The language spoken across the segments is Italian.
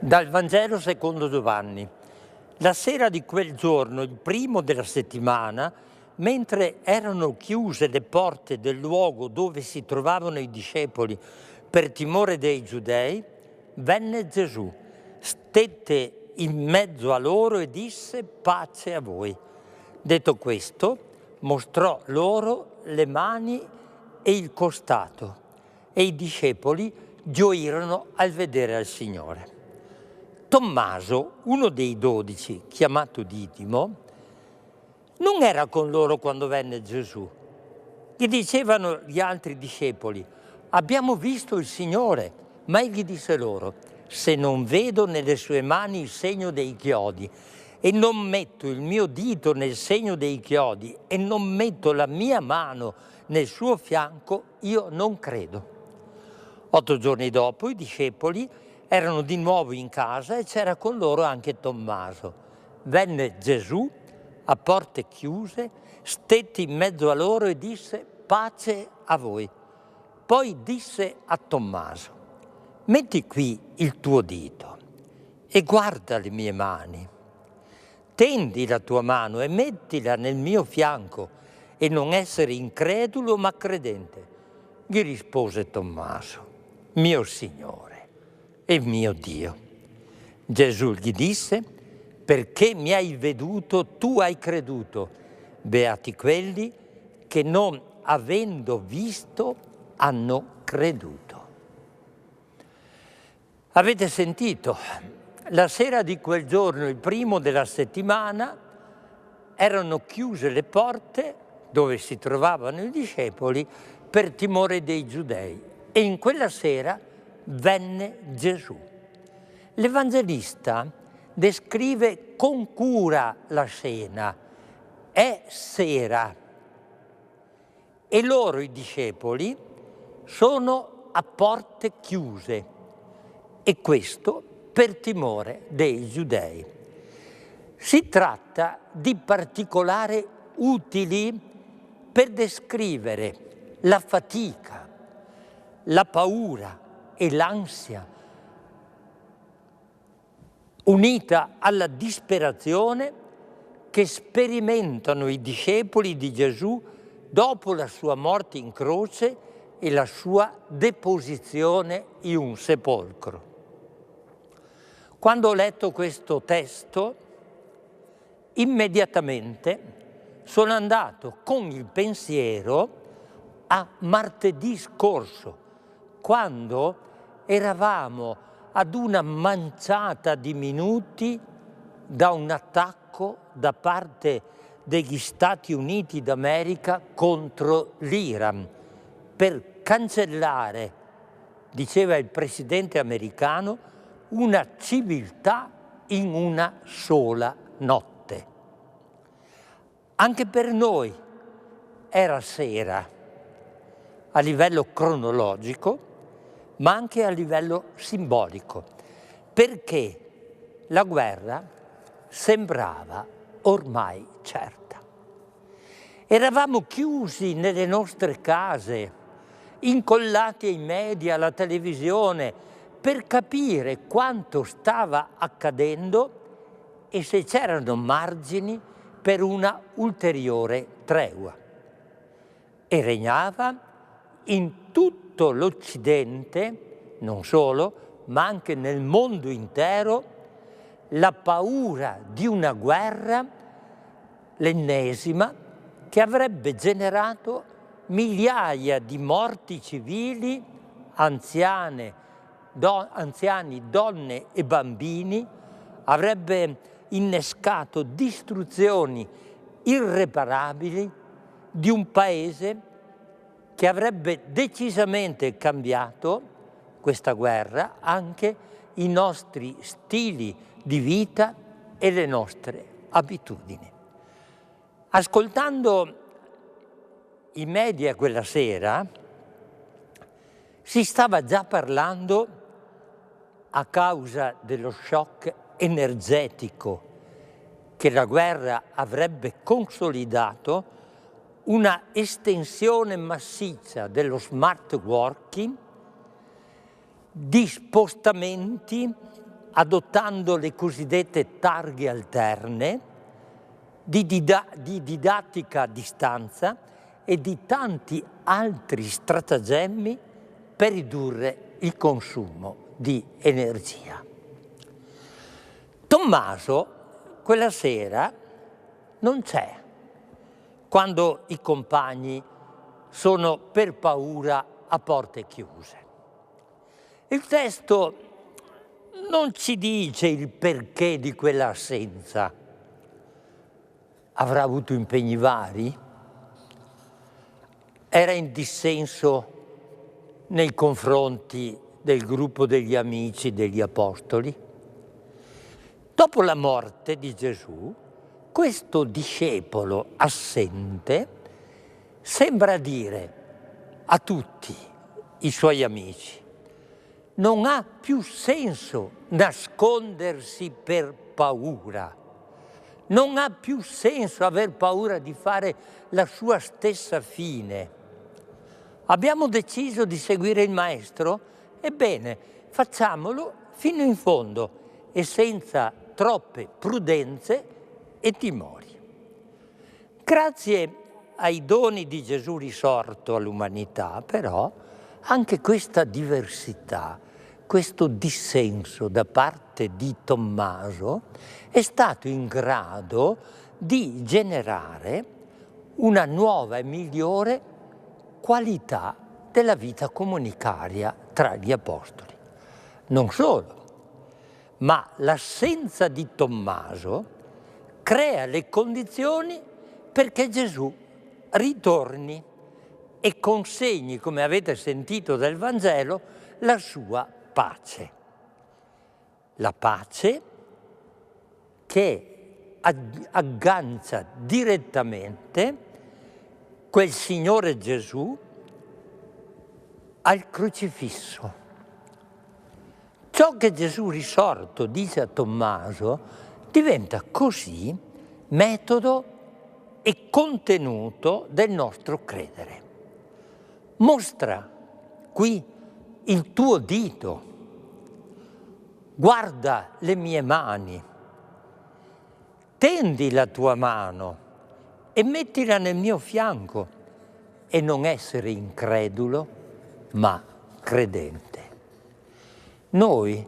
Dal Vangelo secondo Giovanni. La sera di quel giorno, il primo della settimana, mentre erano chiuse le porte del luogo dove si trovavano i discepoli per timore dei giudei, venne Gesù, stette in mezzo a loro e disse: pace a voi. Detto questo, mostrò loro le mani e il costato, e i discepoli gioirono al vedere il Signore. Tommaso, uno dei 12, chiamato Didimo, non era con loro quando venne Gesù. Gli dicevano gli altri discepoli: abbiamo visto il Signore. Ma egli disse loro: se non vedo nelle sue mani il segno dei chiodi, e non metto il mio dito nel segno dei chiodi, e non metto la mia mano nel suo fianco, io non credo. 8 giorni dopo i discepoli erano di nuovo in casa e c'era con loro anche Tommaso. Venne Gesù a porte chiuse, stette in mezzo a loro e disse: pace a voi. Poi disse a Tommaso: metti qui il tuo dito e guarda le mie mani. Tendi la tua mano e mettila nel mio fianco, e non essere incredulo ma credente. Gli rispose Tommaso: mio Signore e mio Dio. Gesù gli disse: perché mi hai veduto, tu hai creduto. Beati quelli che non avendo visto hanno creduto. Avete sentito? La sera di quel giorno, il primo della settimana, erano chiuse le porte dove si trovavano i discepoli per timore dei giudei, e in quella sera venne Gesù. L'Evangelista descrive con cura la scena. È sera e loro, i discepoli, sono a porte chiuse, e questo per timore dei giudei. Si tratta di particolari utili per descrivere la fatica, la paura e l'ansia, unita alla disperazione che sperimentano i discepoli di Gesù dopo la sua morte in croce e la sua deposizione in un sepolcro. Quando ho letto questo testo, immediatamente sono andato con il pensiero a martedì scorso, quando eravamo ad una manciata di minuti da un attacco da parte degli Stati Uniti d'America contro l'Iran per cancellare, diceva il presidente americano, una civiltà in una sola notte. Anche per noi era sera a livello cronologico, ma anche a livello simbolico, perché la guerra sembrava ormai certa. Eravamo chiusi nelle nostre case, incollati ai media, alla televisione, per capire quanto stava accadendo e se c'erano margini per una ulteriore tregua. E regnava in tutto l'Occidente, non solo, ma anche nel mondo intero, la paura di una guerra, l'ennesima, che avrebbe generato migliaia di morti civili, anziani, donne e bambini, avrebbe innescato distruzioni irreparabili di un paese che avrebbe decisamente cambiato, questa guerra, anche i nostri stili di vita e le nostre abitudini. Ascoltando i media quella sera, si stava già parlando, a causa dello shock energetico che la guerra avrebbe consolidato, una estensione massiccia dello smart working, di spostamenti adottando le cosiddette targhe alterne, di didattica a distanza e di tanti altri stratagemmi per ridurre il consumo di energia. Tommaso quella sera non c'è, quando i compagni sono per paura a porte chiuse. Il testo non ci dice il perché di quella assenza. Avrà avuto impegni vari? Era in dissenso nei confronti del gruppo degli amici degli apostoli? Dopo la morte di Gesù, questo discepolo assente sembra dire a tutti i suoi amici: non ha più senso nascondersi per paura, non ha più senso aver paura di fare la sua stessa fine. Abbiamo deciso di seguire il Maestro? Ebbene, facciamolo fino in fondo e senza troppe prudenze e timori. Grazie ai doni di Gesù risorto all'umanità, però, anche questa diversità, questo dissenso da parte di Tommaso è stato in grado di generare una nuova e migliore qualità della vita comunicaria tra gli apostoli. Non solo, ma l'assenza di Tommaso crea le condizioni perché Gesù ritorni e consegni, come avete sentito dal Vangelo, la sua pace. La pace che aggancia direttamente quel Signore Gesù al crocifisso. Ciò che Gesù risorto dice a Tommaso diventa così metodo e contenuto del nostro credere. Mostra qui il tuo dito, guarda le mie mani, tendi la tua mano e mettila nel mio fianco e non essere incredulo, ma credente. Noi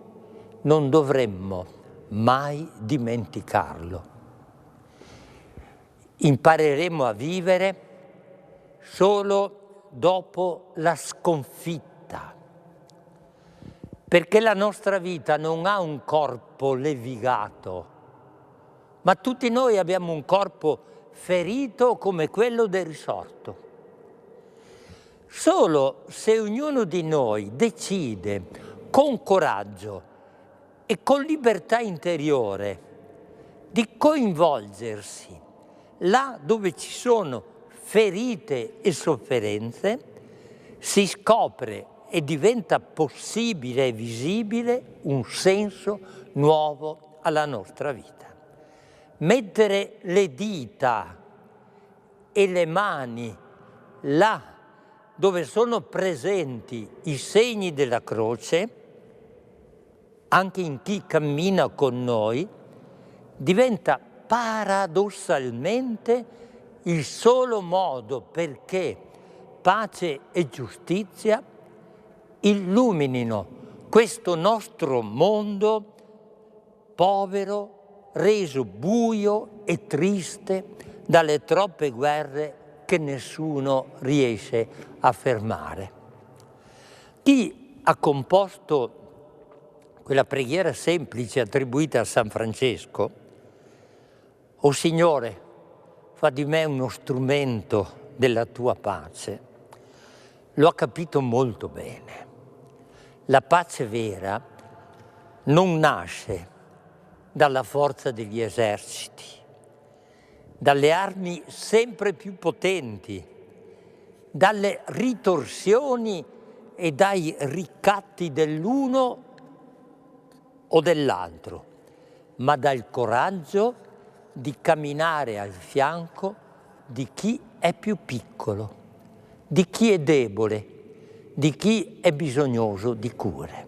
non dovremmo mai dimenticarlo. Impareremo a vivere solo dopo la sconfitta, perché la nostra vita non ha un corpo levigato, ma tutti noi abbiamo un corpo ferito come quello del risorto. Solo se ognuno di noi decide con coraggio e con libertà interiore di coinvolgersi là dove ci sono ferite e sofferenze, si scopre e diventa possibile e visibile un senso nuovo alla nostra vita. Mettere le dita e le mani là dove sono presenti i segni della croce, anche in chi cammina con noi, diventa paradossalmente il solo modo perché pace e giustizia illuminino questo nostro mondo povero, reso buio e triste dalle troppe guerre che nessuno riesce a fermare. Chi ha composto quella preghiera semplice attribuita a San Francesco: «O Signore, fa di me uno strumento della tua pace», lo ha capito molto bene. La pace vera non nasce dalla forza degli eserciti, dalle armi sempre più potenti, dalle ritorsioni e dai ricatti dell'uno o dell'altro, ma dal coraggio di camminare al fianco di chi è più piccolo, di chi è debole, di chi è bisognoso di cure.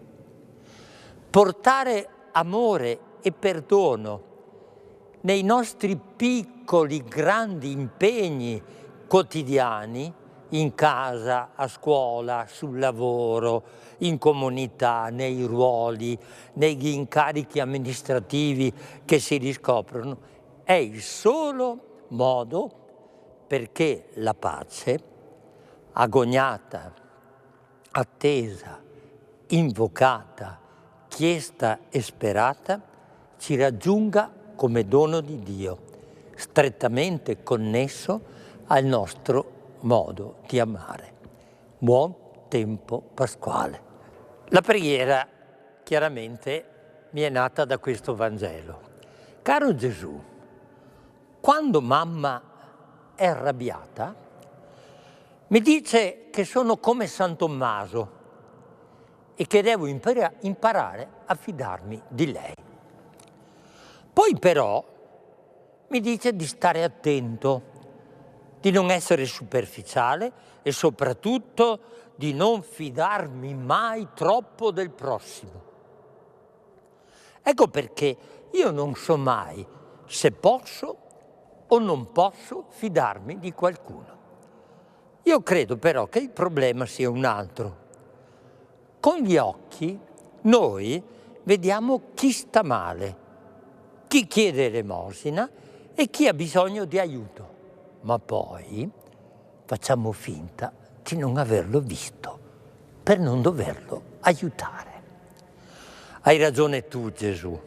Portare amore e perdono nei nostri piccoli, grandi impegni quotidiani, in casa, a scuola, sul lavoro, in comunità, nei ruoli, negli incarichi amministrativi che si riscoprono, è il solo modo perché la pace, agognata, attesa, invocata, chiesta e sperata, ci raggiunga come dono di Dio, strettamente connesso al nostro modo di amare. Buon tempo pasquale. La preghiera chiaramente mi è nata da questo Vangelo. Caro Gesù, quando mamma è arrabbiata, mi dice che sono come San Tommaso e che devo imparare a fidarmi di lei. Poi però mi dice di stare attento, di non essere superficiale e soprattutto di non fidarmi mai troppo del prossimo. Ecco perché io non so mai se posso o non posso fidarmi di qualcuno. Io credo però che il problema sia un altro. Con gli occhi noi vediamo chi sta male, chi chiede elemosina e chi ha bisogno di aiuto, ma poi facciamo finta di non averlo visto per non doverlo aiutare. Hai ragione tu, Gesù,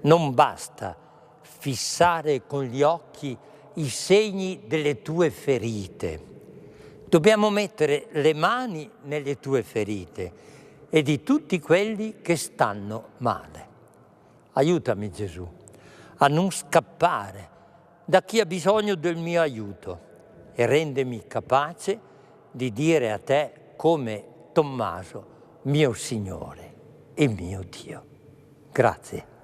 non basta fissare con gli occhi i segni delle tue ferite. Dobbiamo mettere le mani nelle tue ferite e di tutti quelli che stanno male. Aiutami, Gesù, a non scappare da chi ha bisogno del mio aiuto e rendimi capace di dire a te come Tommaso, mio Signore e mio Dio. Grazie.